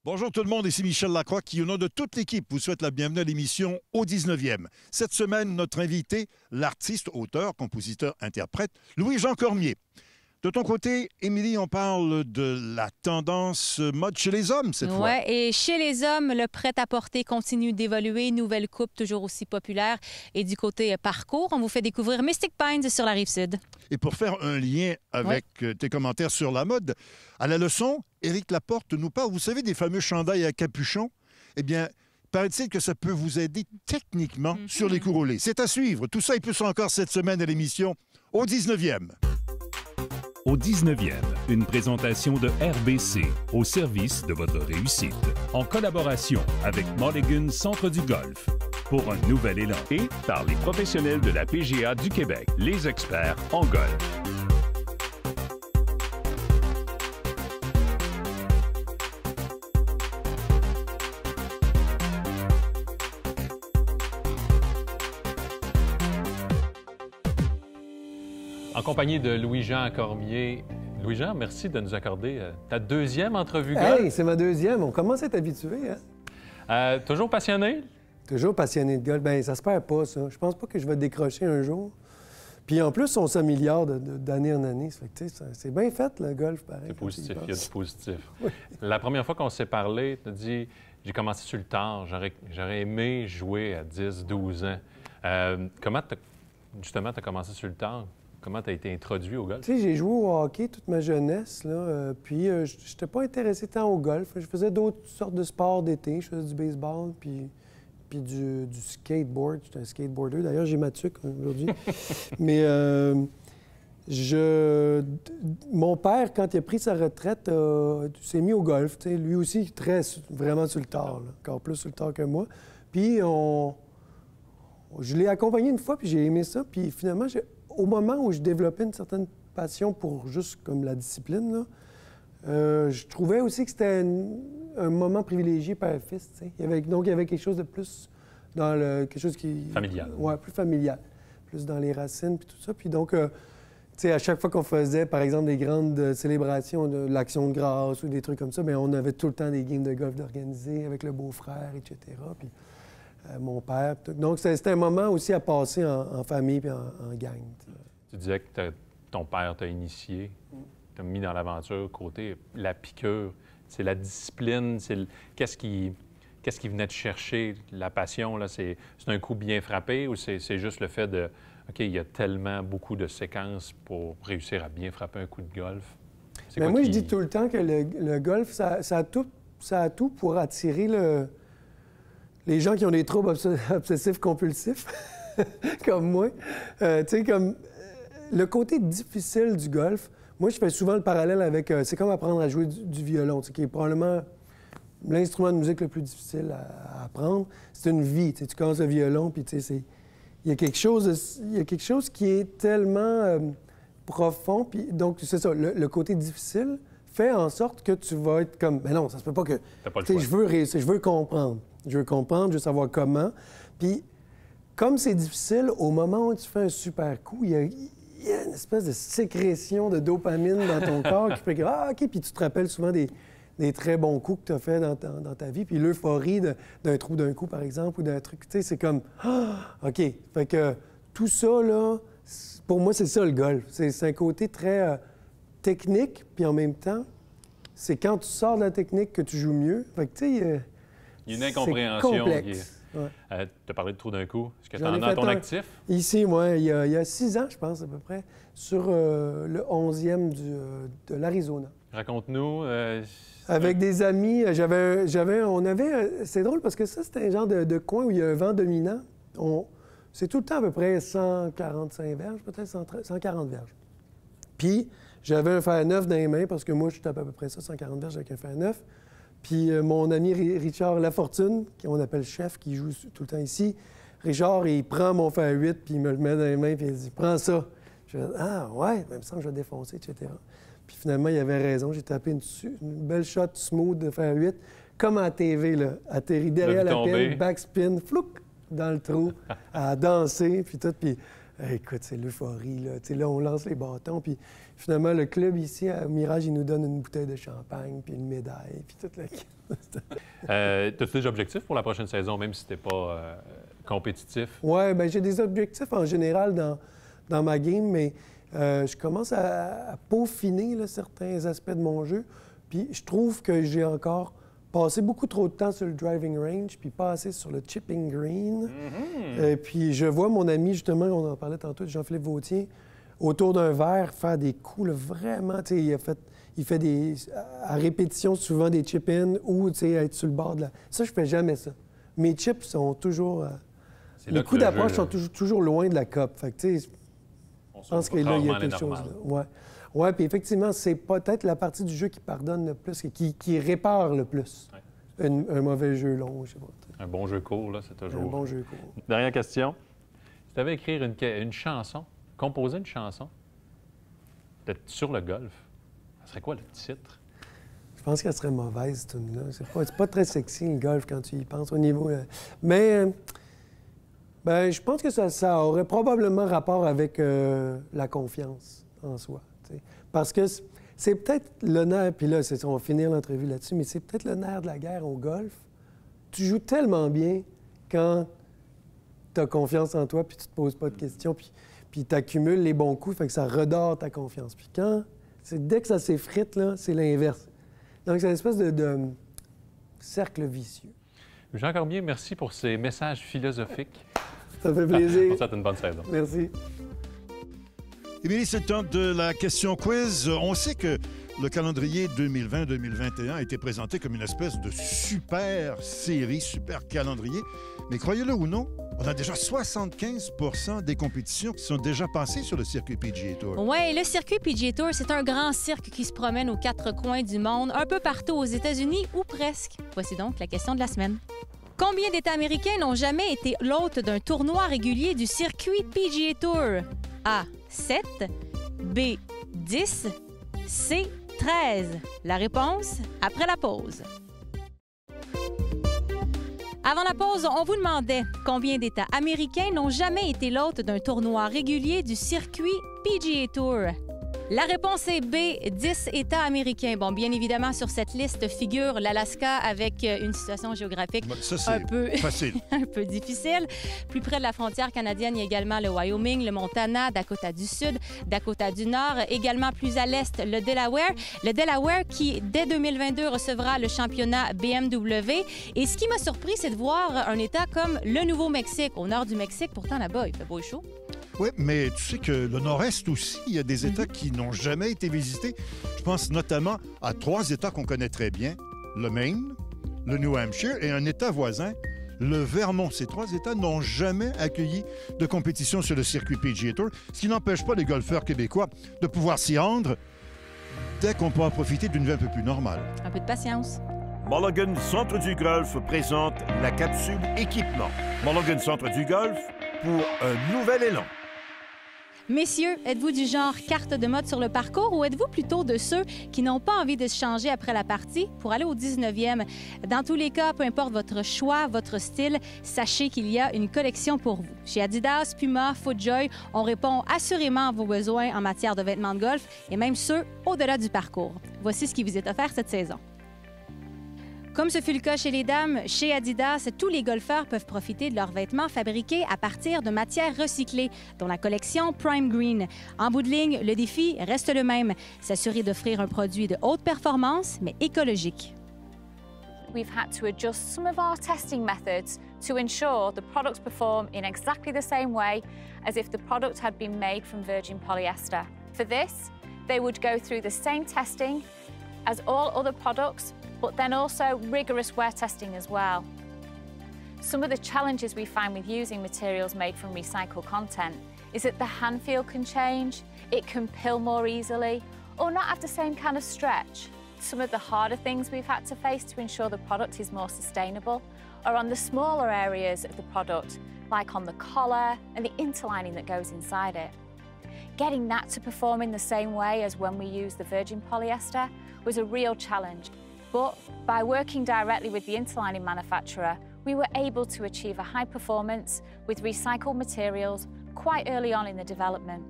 Bonjour tout le monde, ici Michel Lacroix qui, au nom de toute l'équipe, vous souhaite la bienvenue à l'émission Au 19e. Cette semaine, notre invité, l'artiste, auteur, compositeur, interprète, Louis-Jean Cormier. De ton côté, Émilie, on parle de la tendance mode chez les hommes cette fois. Oui, et chez les hommes, le prêt-à-porter continue d'évoluer. Nouvelle coupe toujours aussi populaire. Et du côté parcours, on vous fait découvrir Mystic Pines sur la Rive-Sud. Et pour faire un lien avec tes commentaires sur la mode, à la leçon, Éric Laporte nous parle, vous savez, des fameux chandails à capuchon. Eh bien, paraît-il que ça peut vous aider techniquement sur les coups roulés. C'est à suivre. Tout ça et plus encore cette semaine à l'émission Au 19e. Au 19e, une présentation de RBC au service de votre réussite, en collaboration avec Mulligan Centre du Golf, pour un nouvel élan et par les professionnels de la PGA du Québec, les experts en golf. En compagnie de Louis-Jean Cormier. Louis-Jean, merci de nous accorder ta deuxième entrevue golf. Hey, c'est ma deuxième. On commence à être habitué, hein? Toujours passionné? Toujours passionné de golf. Bien, ça se perd pas, ça. Je pense pas que je vais décrocher un jour. Puis en plus, on s'améliore d'année en année. Ça fait que, c'est bien fait, le golf, pareil. C'est positif, il y a du positif. Oui. La première fois qu'on s'est parlé, tu as dit « J'ai commencé sur le tard, j'aurais aimé jouer à 10, 12 ans. » Comment, justement, tu as commencé sur le tard? Comment tu as été introduit au golf? Tu sais, j'ai joué au hockey toute ma jeunesse, là. Puis je n'étais pas intéressé tant au golf. Je faisais d'autres sortes de sports d'été. Je faisais du baseball, puis du skateboard. J'étais un skateboarder. D'ailleurs, j'ai ma tuque aujourd'hui. Mais mon père, quand il a pris sa retraite, s'est mis au golf. Tu sais, lui aussi, vraiment sur le tard, là. Encore plus sur le tard que moi. Puis je l'ai accompagné une fois, puis j'ai aimé ça. Puis finalement, au moment où je développais une certaine passion pour juste comme la discipline, là, je trouvais aussi que c'était un moment privilégié père-fils. Donc, il y avait quelque chose de plus dans quelque chose qui... Familial. Oui, plus familial. Plus dans les racines, puis tout ça. Puis donc, tu sais, à chaque fois qu'on faisait, par exemple, des grandes célébrations de l'Action de grâce ou des trucs comme ça, bien, on avait tout le temps des games de golf d'organiser avec le beau-frère, etc. Puis mon père. Donc, c'était un moment aussi à passer en famille puis en gang. Tu disais que ton père t'a initié, t'a mis dans l'aventure, côté la piqûre. C'est la discipline, c'est qu'est-ce qui venait te chercher, la passion, là, c'est un coup bien frappé ou c'est juste le fait de, OK, il y a tellement beaucoup de séquences pour réussir à bien frapper un coup de golf? Mais moi, je dis tout le temps que le golf, ça a tout pour attirer les gens qui ont des troubles obsessifs-compulsifs, comme moi. Tu sais, comme le côté difficile du golf, moi, je fais souvent le parallèle avec... c'est comme apprendre à jouer du violon, qui est probablement l'instrument de musique le plus difficile à apprendre. C'est une vie. Tu commences le violon, puis tu sais, il y a quelque chose qui est tellement profond. Puis donc, c'est ça, le côté difficile fait en sorte que tu vas être comme... Mais non, ça se peut pas que... T'as pas le choix. Je veux réussir, je veux comprendre. Je veux savoir comment. Puis, comme c'est difficile, au moment où tu fais un super coup, il y a une espèce de sécrétion de dopamine dans ton corps qui fait que, ah, OK, puis tu te rappelles souvent des très bons coups que tu as fait dans ta vie. Puis l'euphorie d'un trou d'un coup, par exemple, ou d'un truc, tu sais, c'est comme, ah, OK. Fait que tout ça, là, pour moi, c'est ça le golf. C'est un côté très technique, puis en même temps, c'est quand tu sors de la technique que tu joues mieux. Fait que, tu sais, il y a une incompréhension complexe. Tu as parlé de trou d'un coup. Est-ce que tu en as à ton actif? Ici, moi, il y a 6 ans, je pense, à peu près, sur le 11e de l'Arizona. Raconte-nous. Avec des amis, c'est drôle parce que ça, c'était un genre de coin où il y a un vent dominant. C'est tout le temps à peu près 145 verges, peut-être 140 verges. Puis, j'avais un fer neuf dans les mains parce que moi, je tape à peu près ça, 140 verges avec un fer neuf. Puis mon ami Richard Lafortune, qu'on appelle chef, qui joue tout le temps ici, Richard, il prend mon fer 8, puis il me le met dans les mains, puis il dit « Prends ça ». Je dis « Ah, ouais, même ça, je vais défoncer, etc. » Puis finalement, il avait raison. J'ai tapé une belle shot smooth de fer 8, comme à la TV, là, atterri derrière la pile, backspin, flouc, dans le trou, à danser, puis tout. Puis Écoute, c'est l'euphorie, là. Tu sais, là, on lance les bâtons, puis finalement, le club ici, à Mirage, il nous donne une bouteille de champagne, puis une médaille, puis toute la... T'as-tu des objectifs pour la prochaine saison, même si t'es pas compétitif? Oui, bien, j'ai des objectifs en général dans ma game, mais je commence à peaufiner là, certains aspects de mon jeu, puis je trouve que j'ai encore passé beaucoup trop de temps sur le driving range, puis pas assez sur le chipping green. Puis je vois mon ami, justement, on en parlait tantôt, Jean-Philippe Vautier, autour d'un verre, faire des coups là, vraiment, tu sais, il fait des, à répétition souvent des chip-in ou, tu sais, être sur le bord de la... Ça, je fais jamais ça. Mes chips sont toujours... les coups d'approche sont toujours loin de la cope. Fait que, tu sais, je pense qu'il y a quelque chose là. Ouais. Oui, puis effectivement, c'est peut-être la partie du jeu qui pardonne le plus, qui répare le plus. Ouais. Un mauvais jeu long, je sais pas. Un bon jeu court, là, c'est toujours... Un bon jeu court. Dernière question. Si tu avais écrire une chanson, composer une chanson sur le golf, ça serait quoi le titre? Je pense qu'elle serait mauvaise, cette tune-là. C'est pas très sexy, le golf, quand tu y penses au niveau... Mais... ben, je pense que ça aurait probablement rapport avec la confiance en soi. T'sais. Parce que c'est peut-être le nerf, puis là, on va finir l'entrevue là-dessus, mais c'est peut-être le nerf de la guerre au golf. Tu joues tellement bien quand tu as confiance en toi, puis tu te poses pas de questions, puis tu accumules les bons coups, fait que ça redore ta confiance. Puis dès que ça s'effrite, là, c'est l'inverse. Donc, c'est une espèce de cercle vicieux. Jean Cormier, merci pour ces messages philosophiques. Ça fait plaisir. On te souhaite une bonne saison. Merci. Émilie, c'est le temps de la question quiz. On sait que le calendrier 2020-2021 a été présenté comme une espèce de super série, super calendrier. Mais croyez-le ou non, on a déjà 75 % des compétitions qui sont déjà passées sur le circuit PGA Tour. Oui, le circuit PGA Tour, c'est un grand cirque qui se promène aux quatre coins du monde, un peu partout aux États-Unis ou presque. Voici donc la question de la semaine. Combien d'États américains n'ont jamais été l'hôte d'un tournoi régulier du circuit PGA Tour? A. 7, B. 10, C. 13. La réponse après la pause. Avant la pause, on vous demandait combien d'États américains n'ont jamais été l'hôte d'un tournoi régulier du circuit PGA Tour. La réponse est B, 10 États américains. Bon, bien évidemment, sur cette liste figure l'Alaska avec une situation géographique un peu facile. un peu difficile. Plus près de la frontière canadienne, il y a également le Wyoming, le Montana, Dakota du Sud, Dakota du Nord. Également plus à l'est, le Delaware. Le Delaware qui, dès 2022, recevra le championnat BMW. Et ce qui m'a surpris, c'est de voir un État comme le Nouveau-Mexique, au nord du Mexique. Pourtant, là-bas, il fait beau et chaud. Oui, mais tu sais que le nord-est aussi, il y a des États qui n'ont jamais été visités. Je pense notamment à 3 États qu'on connaît très bien, le Maine, le New Hampshire et un État voisin, le Vermont. Ces 3 États n'ont jamais accueilli de compétition sur le circuit PGA Tour, ce qui n'empêche pas les golfeurs québécois de pouvoir s'y rendre dès qu'on pourra profiter d'une vie un peu plus normale. Un peu de patience. Mulligan Centre du Golf présente la capsule équipement. Mulligan Centre du Golf pour un nouvel élan. Messieurs, êtes-vous du genre carte de mode sur le parcours ou êtes-vous plutôt de ceux qui n'ont pas envie de se changer après la partie pour aller au 19e? Dans tous les cas, peu importe votre choix, votre style, sachez qu'il y a une collection pour vous. Chez Adidas, Puma, FootJoy, on répond assurément à vos besoins en matière de vêtements de golf et même ceux au-delà du parcours. Voici ce qui vous est offert cette saison. Comme ce fut le cas chez les dames, chez Adidas, tous les golfeurs peuvent profiter de leurs vêtements fabriqués à partir de matières recyclées, dont la collection Prime Green. En bout de ligne, le défi reste le même, s'assurer d'offrir un produit de haute performance, mais écologique. We've had to adjust some of our testing methods to ensure the products perform in exactly the same way as if the product had been made from virgin polyester. For this, they would go through the same testing as all other products, but then also rigorous wear testing as well. Some of the challenges we find with using materials made from recycled content is that the hand feel can change, it can pill more easily, or not have the same kind of stretch. Some of the harder things we've had to face to ensure the product is more sustainable are on the smaller areas of the product, like on the collar and the interlining that goes inside it. Getting that to perform in the same way as when we use the virgin polyester was a real challenge. But by working directly with the interlining manufacturer, we were able to achieve a high performance with recycled materials, quite early on in the development.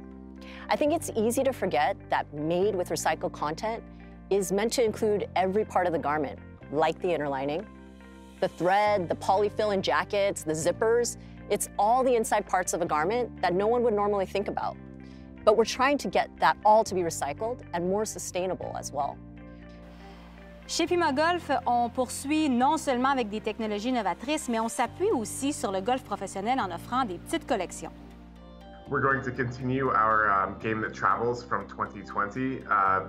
I think it's easy to forget that made with recycled content is meant to include every part of the garment, like the inner lining, the thread, the polyfill in jackets, the zippers. It's all the inside parts of a garment that no one would normally think about. But we're trying to get that all to be recycled and more sustainable as well. Chez Puma Golf, on poursuit non seulement avec des technologies novatrices, mais on s'appuie aussi sur le golf professionnel en offrant des petites collections. We're going to continue our game that travels from 2020,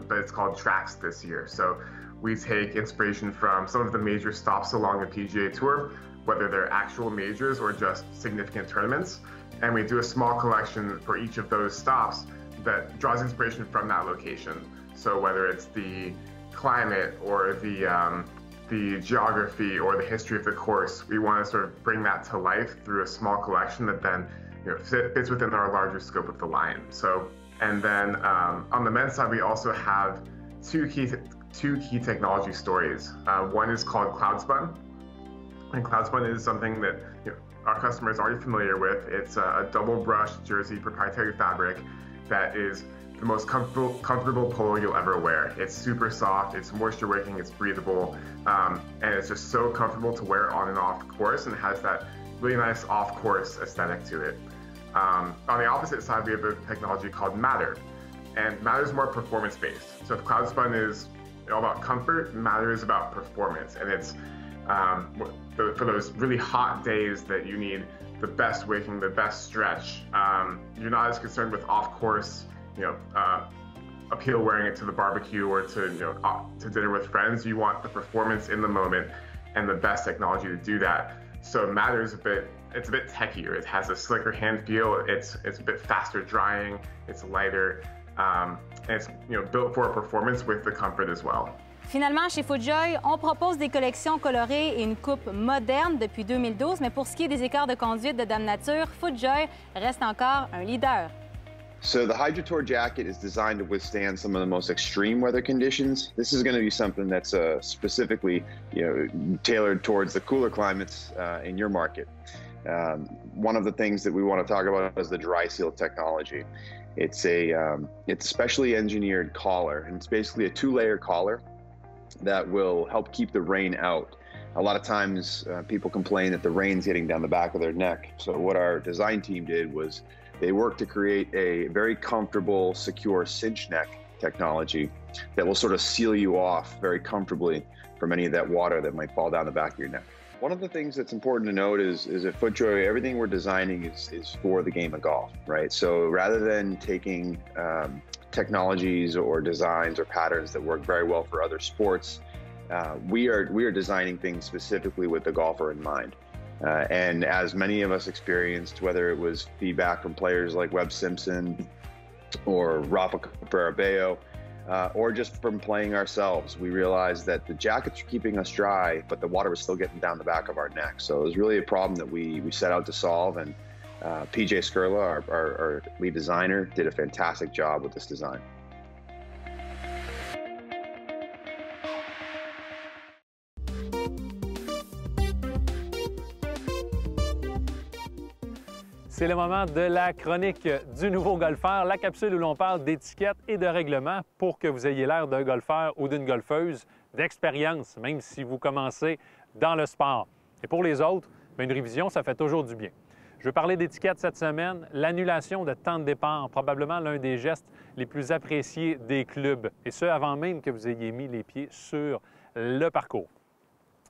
but it's called Tracks this year. So we take inspiration from some of the major stops along the PGA Tour, whether they're actual majors or just significant tournaments. And we do a small collection for each of those stops that draws inspiration from that location. So whether it's the climate or the geography or the history of the course, we want to sort of bring that to life through a small collection that then fits within our larger scope of the line. So, and then on the men's side, we also have two key technology stories. One is called Cloudspun, and Cloudspun is something that our customer is already familiar with. It's a double-brushed jersey proprietary fabric that is the most comfortable polo you'll ever wear. It's super soft, it's moisture-wicking, it's breathable, and it's just so comfortable to wear on and off course, and has that really nice off-course aesthetic to it. On the opposite side, we have a technology called Matter, and Matter is more performance-based. So if Cloudspun is all about comfort, Matter is about performance, and it's for those really hot days that you need the best wicking, the best stretch. You're not as concerned with off-course, appeal wearing it to the barbecue or to dinner with friends. You want the performance in the moment and the best technology to do that. So Matter is a bit techier. It has a slicker hand feel. It's a bit faster drying. It's lighter, and it's built for performance with the comfort as well. Finalement, chez FootJoy, on propose des collections colorées et une coupe moderne depuis 2012, mais pour ce qui est des écarts de conduite de Dame Nature, FootJoy reste encore un leader. So the HydroTour jacket is designed to withstand some of the most extreme weather conditions. This is going to be something that's specifically, tailored towards the cooler climates in your market. One of the things that we want to talk about is the Dry Seal technology. It's it's specially engineered collar, and it's basically a two-layer collar that will help keep the rain out. A lot of times people complain that the rain's getting down the back of their neck. So what our design team did was they worked to create a very comfortable, secure cinch neck technology that will sort of seal you off very comfortably from any of that water that might fall down the back of your neck. One of the things that's important to note is at FootJoy, everything we're designing is for the game of golf, right? So rather than taking technologies or designs or patterns that work very well for other sports, we are designing things specifically with the golfer in mind. And as many of us experienced, whether it was feedback from players like Webb Simpson or Rafa Cabrera-Bello, or just from playing ourselves, we realized that the jackets were keeping us dry, but the water was still getting down the back of our neck. So it was really a problem that we set out to solve, and PJ Skurla, our lead designer, did a fantastic job with this design. C'est le moment de la chronique du nouveau golfeur, la capsule où l'on parle d'étiquette et de règlement pour que vous ayez l'air d'un golfeur ou d'une golfeuse d'expérience, même si vous commencez dans le sport. Et pour les autres, bien, une révision, ça fait toujours du bien. Je veux parler d'étiquette cette semaine, l'annulation de temps de départ, probablement l'un des gestes les plus appréciés des clubs, et ce, avant même que vous ayez mis les pieds sur le parcours.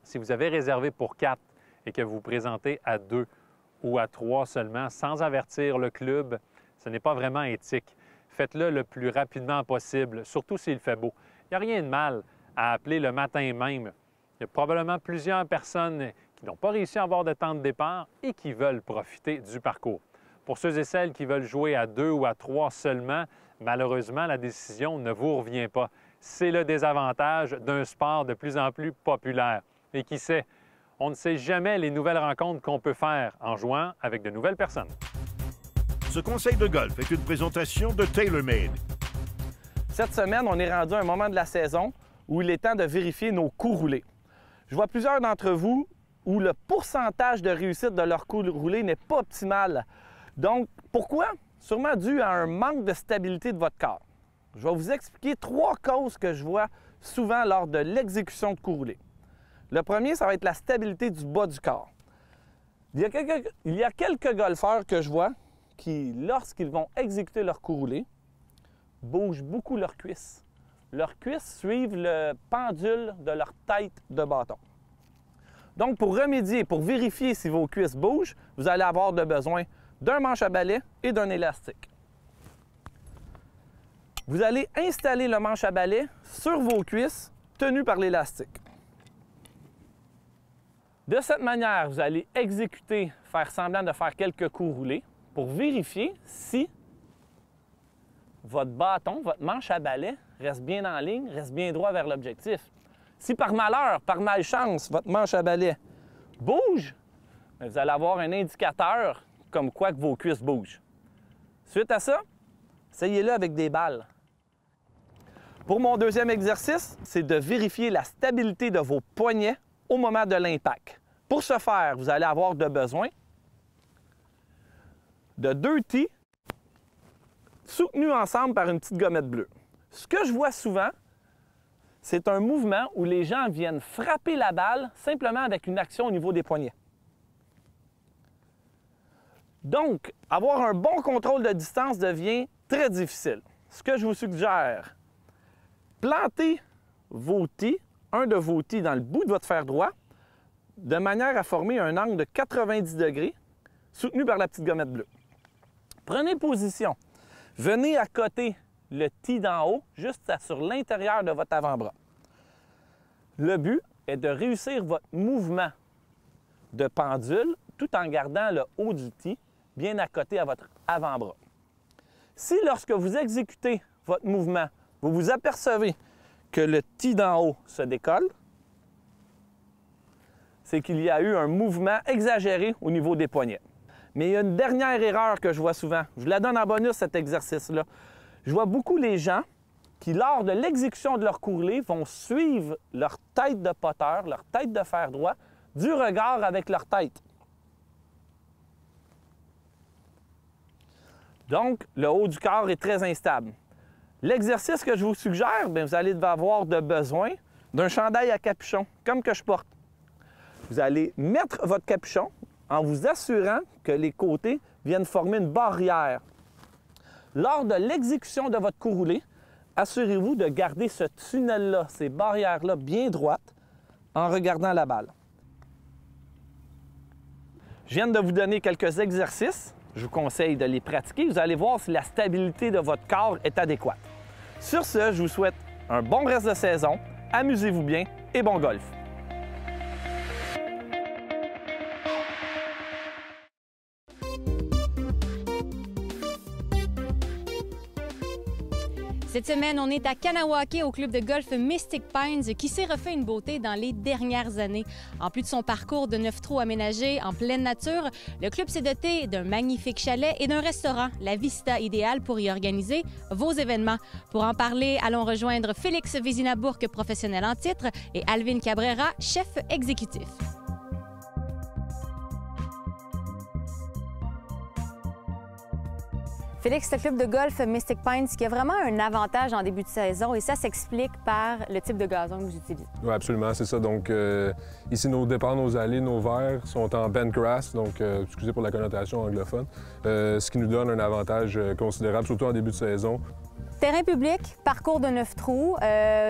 Si vous avez réservé pour 4 et que vous vous présentez à 2 ou à 3 seulement, sans avertir le club, ce n'est pas vraiment éthique. Faites-le le plus rapidement possible, surtout s'il fait beau. Il n'y a rien de mal à appeler le matin même. Il y a probablement plusieurs personnes qui n'ont pas réussi à avoir de temps de départ et qui veulent profiter du parcours. Pour ceux et celles qui veulent jouer à 2 ou à 3 seulement, malheureusement, la décision ne vous revient pas. C'est le désavantage d'un sport de plus en plus populaire. Et qui sait, on ne sait jamais les nouvelles rencontres qu'on peut faire en jouant avec de nouvelles personnes. Ce conseil de golf est une présentation de TaylorMade. Cette semaine, on est rendu à un moment de la saison où il est temps de vérifier nos coups roulés. Je vois plusieurs d'entre vous où le pourcentage de réussite de leur coup roulé n'est pas optimal. Donc, pourquoi? Sûrement dû à un manque de stabilité de votre corps. Je vais vous expliquer 3 causes que je vois souvent lors de l'exécution de coups roulés. Le premier, ça va être la stabilité du bas du corps. Il y a quelques golfeurs que je vois qui, lorsqu'ils vont exécuter leur coup roulé, bougent beaucoup leurs cuisses. Leurs cuisses suivent le pendule de leur tête de bâton. Donc, pour remédier, pour vérifier si vos cuisses bougent, vous allez avoir besoin d'un manche à balai et d'un élastique. Vous allez installer le manche à balai sur vos cuisses, tenu par l'élastique. De cette manière, vous allez exécuter, faire semblant de faire quelques coups roulés pour vérifier si votre bâton, votre manche à balai reste bien en ligne, reste bien droit vers l'objectif. Si par malheur, par malchance, votre manche à balai bouge, vous allez avoir un indicateur comme quoi que vos cuisses bougent. Suite à ça, essayez-le avec des balles. Pour mon deuxième exercice, c'est de vérifier la stabilité de vos poignets au moment de l'impact. Pour ce faire, vous allez avoir besoin de 2 tees soutenus ensemble par une petite gommette bleue. Ce que je vois souvent, c'est un mouvement où les gens viennent frapper la balle simplement avec une action au niveau des poignets. Donc, avoir un bon contrôle de distance devient très difficile. Ce que je vous suggère, plantez vos tees, un de vos tees dans le bout de votre fer droit, de manière à former un angle de 90 degrés, soutenu par la petite gommette bleue. Prenez position. Venez accoter le tee d'en haut, juste sur l'intérieur de votre avant-bras. Le but est de réussir votre mouvement de pendule tout en gardant le haut du tee bien accoté à votre avant-bras. Si lorsque vous exécutez votre mouvement, vous vous apercevez que le tee d'en haut se décolle, c'est qu'il y a eu un mouvement exagéré au niveau des poignets. Mais il y a une dernière erreur que je vois souvent. Je vous la donne en bonus, cet exercice-là. Je vois beaucoup les gens qui, lors de l'exécution de leur coup roulé, vont suivre leur tête de poteur, leur tête de fer droit, du regard avec leur tête. Donc, le haut du corps est très instable. L'exercice que je vous suggère, bien, vous allez avoir besoin d'un chandail à capuchon, comme que je porte. Vous allez mettre votre capuchon en vous assurant que les côtés viennent former une barrière. Lors de l'exécution de votre coup roulé, assurez-vous de garder ce tunnel-là, ces barrières-là bien droites en regardant la balle. Je viens de vous donner quelques exercices. Je vous conseille de les pratiquer. Vous allez voir si la stabilité de votre corps est adéquate. Sur ce, je vous souhaite un bon reste de saison, amusez-vous bien et bon golf! Cette semaine, on est à Kanawake au club de golf Mystic Pines qui s'est refait une beauté dans les dernières années. En plus de son parcours de 9 trous aménagés en pleine nature, le club s'est doté d'un magnifique chalet et d'un restaurant, la Vista, idéale pour y organiser vos événements. Pour en parler, allons rejoindre Félix Vézina-Bourque, professionnel en titre, et Alvin Cabrera, chef exécutif. Félix, le club de golf Mystic Pines qui a vraiment un avantage en début de saison et ça s'explique par le type de gazon que vous utilisez. Oui, absolument, c'est ça. Donc, ici, nos départs, nos allées, nos verts sont en bent grass, donc excusez pour la connotation anglophone, ce qui nous donne un avantage considérable, surtout en début de saison. Terrain public, parcours de 9 trous.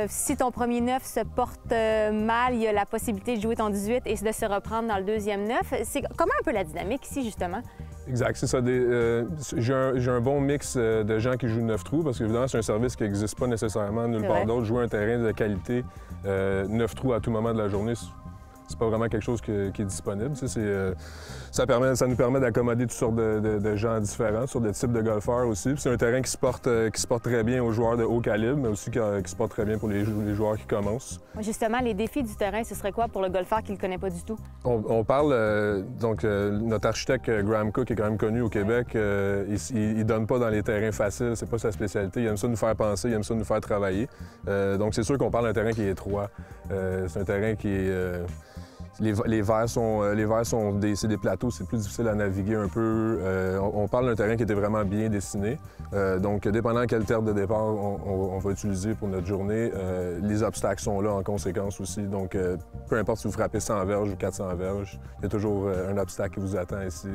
Si ton premier 9 se porte mal, il y a la possibilité de jouer ton 18 et de se reprendre dans le deuxième 9. C'est comment un peu la dynamique ici, justement? Exact, c'est ça. J'ai un bon mix de gens qui jouent 9 trous parce qu'évidemment, c'est un service qui n'existe pas nécessairement nulle part d'autre. Jouer un terrain de qualité, 9 trous à tout moment de la journée, c'est pas vraiment quelque chose qui est disponible. Ça nous permet d'accommoder toutes sortes de gens différents, sur des types de golfeurs aussi. C'est un terrain qui se porte très bien aux joueurs de haut calibre, mais aussi qui se porte très bien pour les joueurs qui commencent. Justement, les défis du terrain, ce serait quoi pour le golfeur qui ne le connaît pas du tout? On parle, notre architecte Graham Cook est quand même connu au Québec. Il donne pas dans les terrains faciles, c'est pas sa spécialité. Il aime ça nous faire penser, il aime ça nous faire travailler. Donc c'est sûr qu'on parle d'un terrain qui est étroit. C'est un terrain qui est... Les verts sont des plateaux, c'est plus difficile à naviguer un peu. On parle d'un terrain qui était vraiment bien dessiné. Donc, dépendant quelle terre de départ on va utiliser pour notre journée, les obstacles sont là en conséquence aussi. Donc, peu importe si vous frappez 100 verges ou 400 verges, il y a toujours un obstacle qui vous attend ici.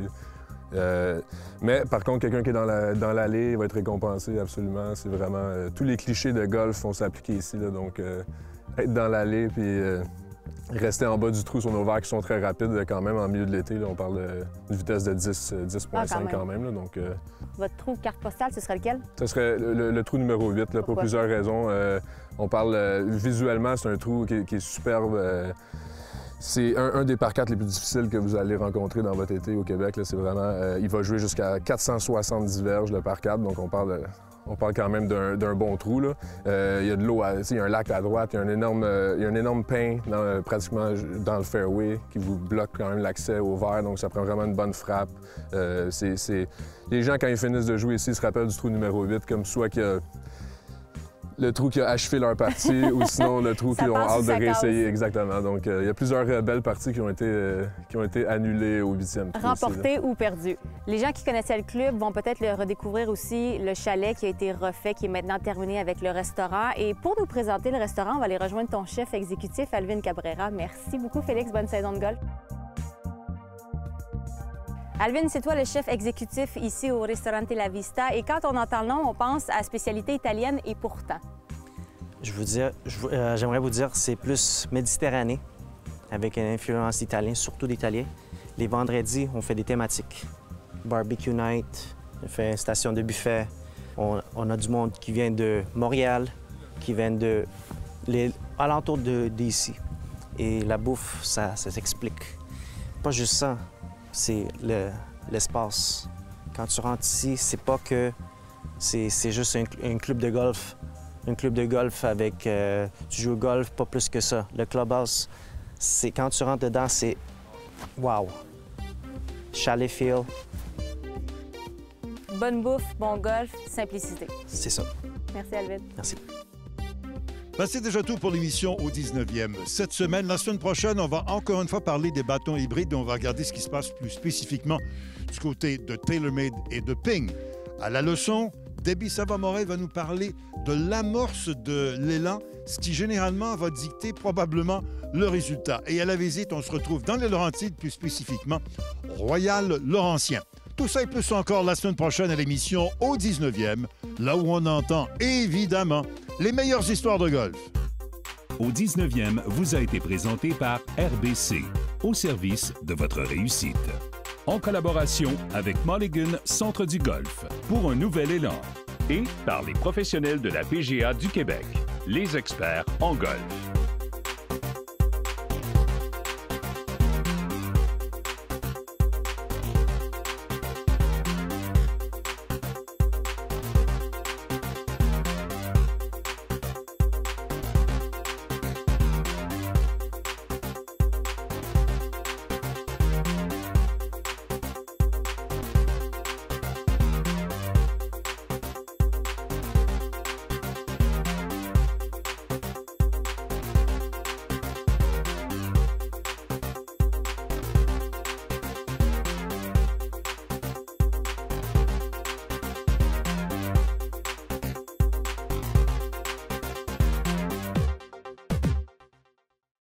Mais par contre, quelqu'un qui est dans l'allée va être récompensé absolument. C'est vraiment... tous les clichés de golf vont s'appliquer ici. Là, donc, être dans l'allée puis rester en bas du trou sur nos verres qui sont très rapides quand même en milieu de l'été. On parle d'une vitesse de 10,5 quand même. Là, donc, Votre trou carte postale, ce serait lequel? Ce serait le trou numéro 8 là, pour plusieurs raisons. On parle visuellement, c'est un trou qui est superbe. C'est un des par 4 les plus difficiles que vous allez rencontrer dans votre été au Québec. C'est vraiment... il va jouer jusqu'à 470 verges le par 4, donc on parle quand même d'un bon trou. Là. Il y a de l'eau, il y a un lac à droite, il y a un énorme pin pratiquement dans le fairway qui vous bloque quand même l'accès au verre, donc ça prend vraiment une bonne frappe. Les gens, quand ils finissent de jouer ici, se rappellent du trou numéro 8, comme soit qu'il y a le trou qui a achevé leur partie ou sinon le trou qu'ils ont hâte de réessayer. Exactement. Donc, il y a plusieurs belles parties qui ont été annulées au 8e trou. Remportées ou perdues. Les gens qui connaissaient le club vont peut-être le redécouvrir aussi, le chalet qui a été refait, qui est maintenant terminé avec le restaurant. Et pour nous présenter le restaurant, on va aller rejoindre ton chef exécutif, Alvin Cabrera. Merci beaucoup, Félix. Bonne saison de golf. Alvin, c'est toi le chef exécutif ici au Ristorante La Vista. Et quand on entend le nom, on pense à spécialité italienne et pourtant. J'aimerais vous dire c'est plus méditerranéen, avec une influence italienne, surtout d'italien. Les vendredis, on fait des thématiques. Barbecue night, on fait une station de buffet. On a du monde qui vient de Montréal, qui vient de alentours d'ici. Et la bouffe, ça s'explique. Pas juste ça. C'est l'espace. Quand tu rentres ici, c'est pas que c'est juste un club de golf. Un club de golf avec... tu joues au golf, pas plus que ça. Le clubhouse, c'est quand tu rentres dedans, c'est... Wow! Chalet feel. Bonne bouffe, bon golf, simplicité. C'est ça. Merci, Alvin. Merci. Ben, c'est déjà tout pour l'émission au 19e. Cette semaine, la semaine prochaine, on va encore une fois parler des bâtons hybrides et on va regarder ce qui se passe plus spécifiquement du côté de TaylorMade et de Ping. À la leçon, Debbie Sava-Moret va nous parler de l'amorce de l'élan, ce qui généralement va dicter probablement le résultat. Et à la visite, on se retrouve dans les Laurentides, plus spécifiquement Royal-Laurentien. Tout ça et plus encore la semaine prochaine à l'émission au 19e, là où on entend évidemment les meilleures histoires de golf. Au 19e vous a été présenté par RBC, au service de votre réussite. En collaboration avec Mulligan Centre du Golf, pour un nouvel élan. Et par les professionnels de la PGA du Québec, les experts en golf.